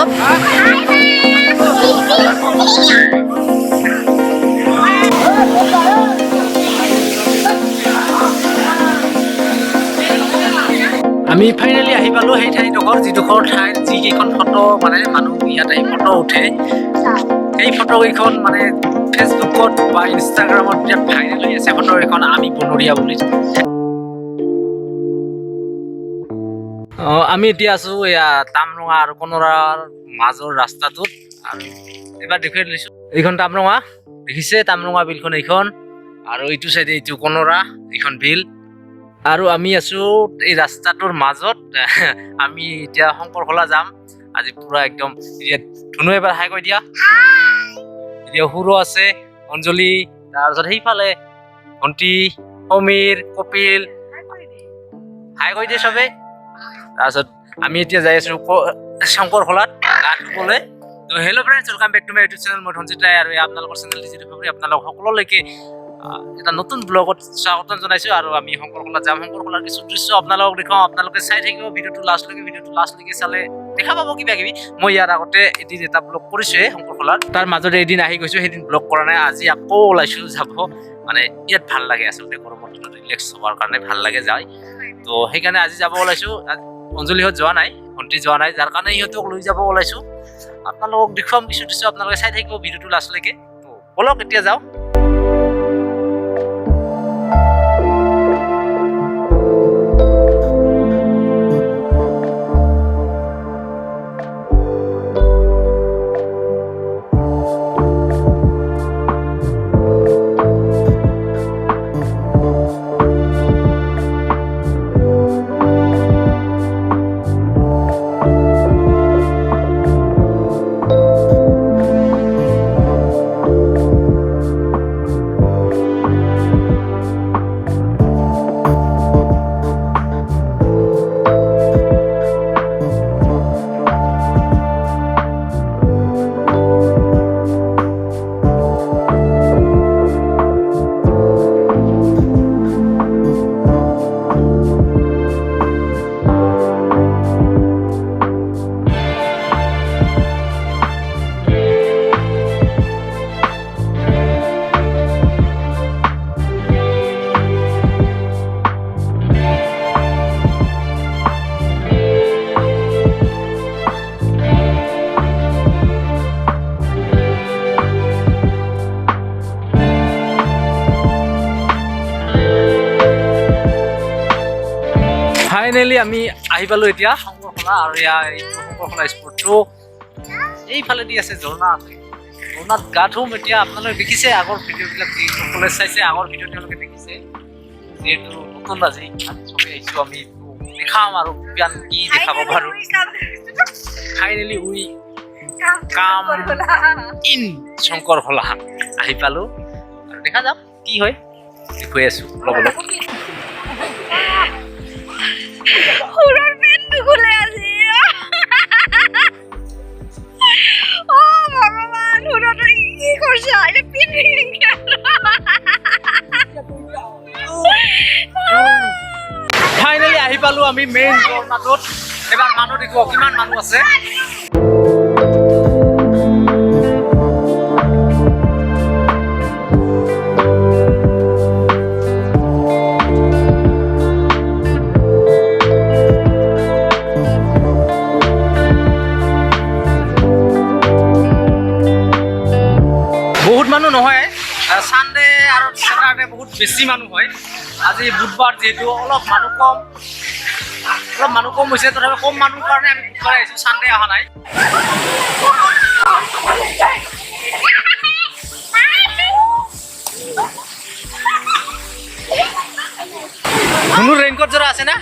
মাজত আমি ফাইনেলি আহি পালো সেই ঠাইডোখৰ যিডোখৰ ঠাইত যিকেইখন ফটো মানে মানুহ ইয়াত আহি ফটো উঠে সেই ফটোকেইখন মানে ফেচবুকত বা ইনষ্টাগ্ৰামত এতিয়া ভাইৰেল হৈ আছে ফটোকেইখন আমি বনৰীয়া বুলি আমি এতিয়া আছো এয়া তামৰঙা আৰু কনৰাৰ মাজৰ ৰাস্তাটোত আৰু এবাৰ দেখুৱাই লৈছো এইখন তামৰঙা দেখিছে তামৰঙা বিলখন এইখন আৰু এইটো চাইডে এইটো কনৰা এইখন বিল আৰু আমি আছো এই ৰাস্তাটোৰ মাজত আমি এতিয়া শংকৰখোলা যাম আজি পুৰা একদম ধুনু এবাৰ হাই কৈ দিয়া এতিয়া সুৰো আছে অঞ্জলি তাৰপিছত সেইফালে ভণ্টি সমীৰ কপিল হাই কৈ দিয়ে চবে তাৰপিছত আমি এতিয়া যাই আছো শংকৰখোলাত গা ধুবলৈ তো hello' friends welcome back to my YouTube channel মই ধনজিত ৰায় আৰু আপোনালোকৰ চেনেল ডিজিটেল ফেব্ৰিক আপোনালোক সকলোলৈকে এটা নতুন ব্লগত স্বাগতম জনাইছো আৰু আমি শংকৰখোলাত যাম শংকৰখোলাৰ কিছু দৃশ্য আপোনালোকক দেখাওঁ আপোনালোকে চাই থাকিব ভিডিঅ'টো লাষ্টলৈকে চালে দেখা পাব কিবা কিবি মই ইয়াৰ আগতে এদিন এটা ব্লগ কৰিছোৱে শংকৰখোলাৰ তাৰ মাজতে এদিন আহি গৈছো সেইদিন ব্লগ কৰা নাই আজি আকৌ ওলাইছো যাব মানে ইয়াত ভাল লাগে আচলতে গৰমৰ দিনত ৰিলেক্স হোৱাৰ কাৰণে ভাল লাগে যায় তো সেইকাৰণে আজি যাব ওলাইছো অঞ্জলিহঁত যোৱা নাই ভণ্টি যোৱা নাই যাৰ কাৰণে ইহঁতক লৈ যাব ওলাইছো আপোনালোকক দেখুৱাম কিছু দৃশ্য আপোনালোকে চাই থাকিব ভিডিঅ'টো লাষ্টলৈকে তো বলক এতিয়া যাওঁ ফাইনেলি আমি আহি পালো এতিয়া শংকৰখোলা আৰু শংকৰখোলা স্পটটো এইফালে দি আছে ঝৰ্ণা আছে ঝৰ্ণাত গা ধুম এতিয়া আপোনালোকে দেখিছে আগৰ ভিডিঅ'বিলাক যিসকলে চাইছে আগৰ ভিডিঅ' তেওঁলোকে দেখিছে যিহেতু নতুন আজি চবে আহিছো আমি দেখাম আৰু কিমান কি দেখাব পাৰো ফাইনেলি উই কাম ইন শংকৰখোলা আহি পালো আৰু দেখা যাওক কি হয় দেখুৱাই আছো লগৰ হুৰৰ পেন্টু খুলে আছে ও ভগবান হুৰৰ কি কৰছে এটা পিন্টু ফাইনেলি আহি পালো আমি মেইন ঝৰ্ণাটোত এবাৰ মানুহ দেখো কিমান মানুহ আছে বহুত মানুহ নহয় সানডে আৰু স্যাটাৰডে বহুত বেছি মানুহ হয় আজি বুধবাৰ যেহেতু অলপ মানুহ কম হৈছে তথাপি কম মানুহৰ কাৰণে আমি বুধবাৰে আহিছোঁ সানডে অহা নাই ধুনুৰ ৰেইনকোট জোৰা আছে না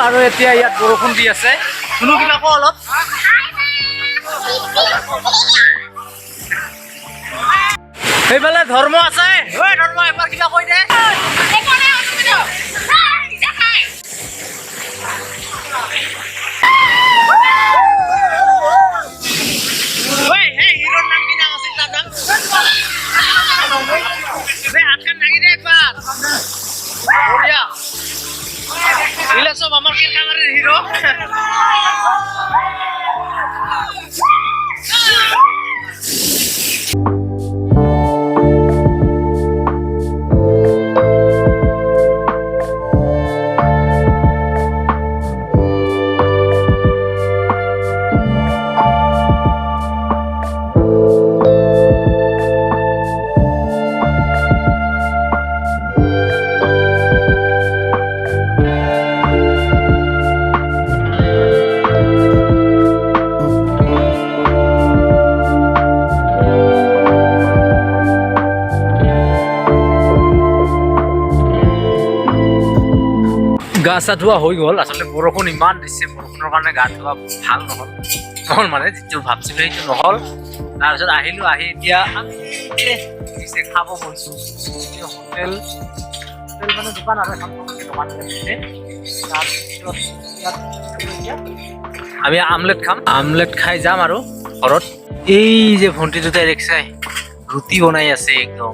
আৰু এতিয়া ইয়াত বৰষুণ দি আছে শুনো কিবা কওঁ অলপ সেইফালে ধৰ্ম আছে ঐ ধৰ্ম এবাৰ কিবা কৈ দে ঐ হে হিৰোৰ নাম কি নাম আছিল তাৰ নাম বে হাতখন লাগি দে একবাৰ বঢ়িয়া ইলা সব আমাৰ কেৰকামাৰেৰ হিৰো গা চা ধোৱা হৈ গ'ল আচলতে বৰষুণ ইমান দিছে বৰষুণৰ কাৰণে গা ধোৱা ভাল নহ'ল মানে যিটো ভাবছিলোঁ সেইটো নহ'ল তাৰপিছত আহিলোঁ আহি এতিয়া আমি খাব গৈছোঁ হোটেল মানে দোকান আৰু এখন দোকান তাৰপিছত আমি আমলেট খাম আমলেট খাই যাম আৰু ঘৰত এই যে ভণ্টি দুটাই দেখিছে ৰুটি বনাই আছে একদম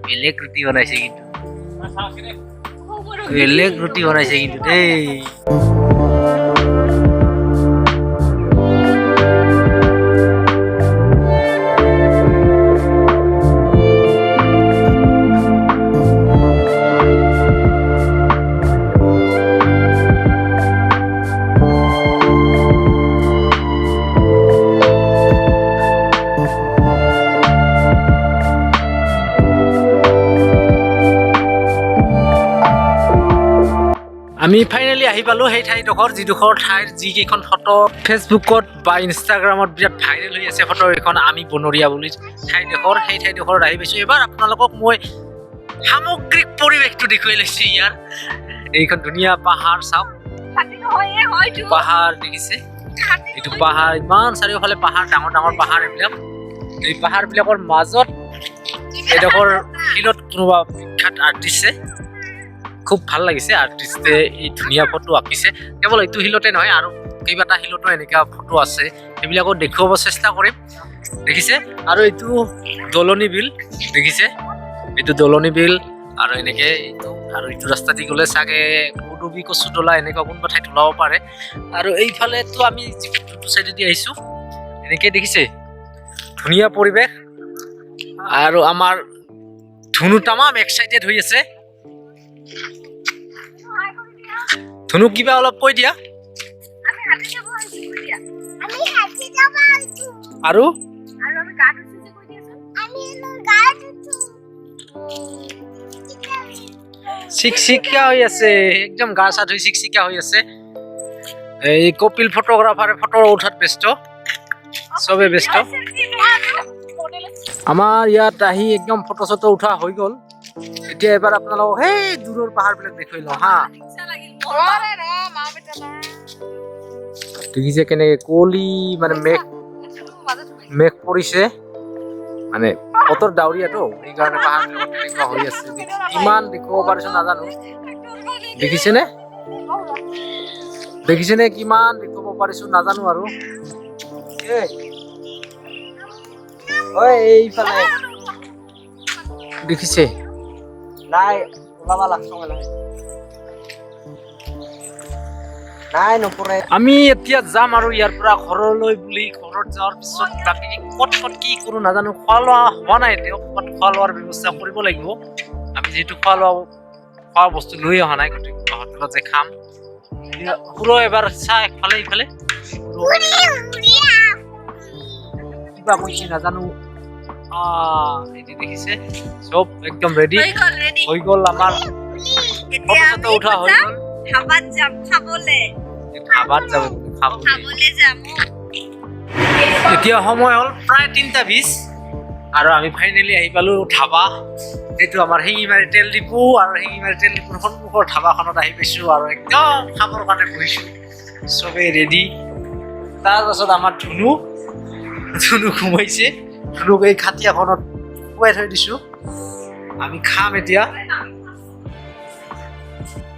বেলেগ ৰুটি বনাইছে কিন্তু বেলেগ ৰুটি বনাইছে কিন্তু দেই আমি ফাইনেলি আহি পালোঁ সেই ঠাইডোখৰ যিডোখৰ ঠাইৰ যিকেইখন ফটো ফেচবুকত বা ইনষ্টাগ্ৰামত বিৰাট ভাইৰেল হৈ আছে ফটো এইখন আমি বনৰীয়া বুলি ঠাইডোখৰ সেই ঠাইডোখৰত আহি পাইছোঁ এবাৰ আপোনালোকক মই সামগ্ৰিক পৰিৱেশটো দেখুৱাই লৈছোঁ ইয়াৰ এইখন ধুনীয়া পাহাৰ চাওক পাহাৰ দেখিছে এইটো পাহাৰ ইমান চাৰিওফালে পাহাৰ ডাঙৰ ডাঙৰ পাহাৰ এইবিলাক এই পাহাৰবিলাকৰ মাজত এইডোখৰ শিলত কোনোবা বিখ্যাত আৰ্টিষ্টে খুব ভাল লাগিছে আৰ্টিষ্টে এই ধুনীয়া ফটো আঁকিছে কেৱল এইটো শিলতে নহয় আৰু কেইবাটা শিলতো এনেকুৱা ফটো আছে সেইবিলাকো দেখুৱাব চেষ্টা কৰিম দেখিছে আৰু এইটো দলনি বিল দেখিছে এইটো দলনি বিল আৰু এনেকৈ এইটো আৰু এইটো ৰাস্তা দি গ'লে চাগে কুডুবি কচুতলা এনেকুৱা কোনোবা ঠাইত ওলাব পাৰে আৰু এইফালেতো আমি যিটো চাইডেদি আহিছোঁ এনেকৈ দেখিছে ধুনীয়া পৰিৱেশ আৰু আমাৰ ধুনু তামাম এক্সাইটেড হৈ আছে ধনু কিবা অলপ কৈ দিয়া আৰু চিকচিকা হৈ আছে একদম গা চা ধুই চিকচিকা হৈ আছে এই কপিল ফটোগ্ৰাফাৰে ফটো উঠাত ব্যস্ত চবে ব্যস্ত আমাৰ ইয়াত আহি একদম ফটো চটো উঠা হৈ গ'ল এতিয়া এবাৰ আপোনালোকক সেই দূৰৰ পাহাৰবিলাক দেখুৱাই লওঁ হা দেখিছে কেনেকে কুঁৱলী মানে মেঘ পৰিছে মানে বতৰ ডাৱৰীয়াটো সেইকাৰণে পাহাৰবিলাক তেনেকুৱা হৈ আছে কিমান দেখুৱাব পাৰিছো নাজানো দেখিছেনে কিমান দেখুৱাব পাৰিছো নাজানো আৰু এইফালে দেখিছে নাই ওলাবা লাগছো আমি এতিয়া যাম আৰু ইয়াৰ পৰা ঘৰলৈ বুলি ঘৰত যোৱাৰ পিছত বাকী ক'ত কি কৰো নাজানো খোৱা লোৱা হোৱা নাই ক'ত খোৱা লোৱাৰ ব্যৱস্থা কৰিব লাগিব আমি যিহেতু খোৱা বস্তু লৈ অহা নাই গতিকে হোটেলত যে খাম পুরো এবার চা একফালে ইফালে কিবা কইছি না জানো এটি দেখিছে সব একদম রেডি হই গল আমার এতিয়া ফটো উঠা হই গল খাবার যাব খাবলে যাম এতিয়া সময় হল প্রায় 3:20 আর আমি ফাইনালি আহি পালো ধাবা এইটো আমাৰ শিঙিমাৰী তেল ডিপু আৰু শিঙিমাৰী তেল ডিপুৰ সন্মুখৰ ধাবাখনত আহি পাইছোঁ আৰু একদম খাবৰ কাৰণে বহিছোঁ চবেই ৰেডি তাৰপাছত আমাৰ ধুনু ঘুমাইছে ধুনুক এই খাটিয়াখনত শুৱাই থৈ দিছোঁ আমি খাম এতিয়া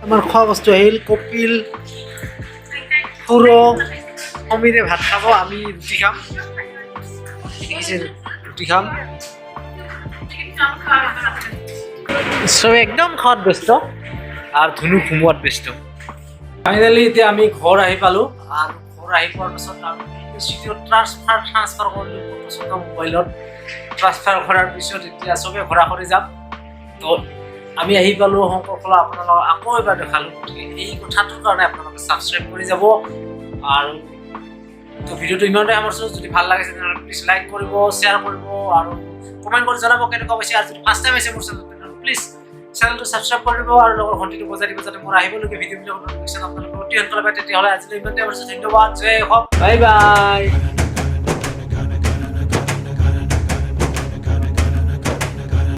আমাৰ খোৱা বস্তু আহিল কপিল খুৰ সমীৰে ভাত খাব আমি ৰুটি খাম ৰুটি খাম চবে একদম খোৱাত ব্যস্ত আৰু ধুনু ঘুমোৱাত ব্যস্ত ফাইনেলি এতিয়া আমি ঘৰ আহি পালোঁ আৰু ঘৰ আহি পোৱাৰ পাছত আমি ট্ৰান্সফাৰ কৰিলোঁ ফটো মোবাইলত ট্ৰান্সফাৰ কৰাৰ পিছত এতিয়া চবে ঘৰা ঘৰি যাম তো আমি আহি পালোঁ শংকৰখলা আপোনালোকক আকৌ এবাৰ দেখালোঁ গতিকে এই কথাটোৰ কাৰণে আপোনালোকে ছাবস্ক্ৰাইব কৰি যাব আৰু তো ভিডিঅ'টো ইমানতে সামৰিছোঁ যদি ভাল লাগিছে তেনেহ'লে প্লিজ লাইক কৰিব শ্বেয়াৰ কৰিব আৰু কমেণ্ট কৰি জনাব কেনেকুৱা পাইছে আৰু যদি ফাৰ্ষ্ট টাইম আহিছে মোৰ চেনেলটো তেনেহ'লে প্লিজ চেনেলটো ছাবস্ক্ৰাইব কৰি দিব আৰু লগৰ ঘণ্টিটো বজাই দিব যাতে মোৰ আহিবলগীয়া ভিডিঅ'বিলাকৰ ন'টিফিকেশ্যন আপোনালোকে অতি সোনকালে পায় তেতিয়াহ'লে আজিলৈ ইমানতে সামৰিছোঁ ধন্যবাদ জয় হওক বাই বাই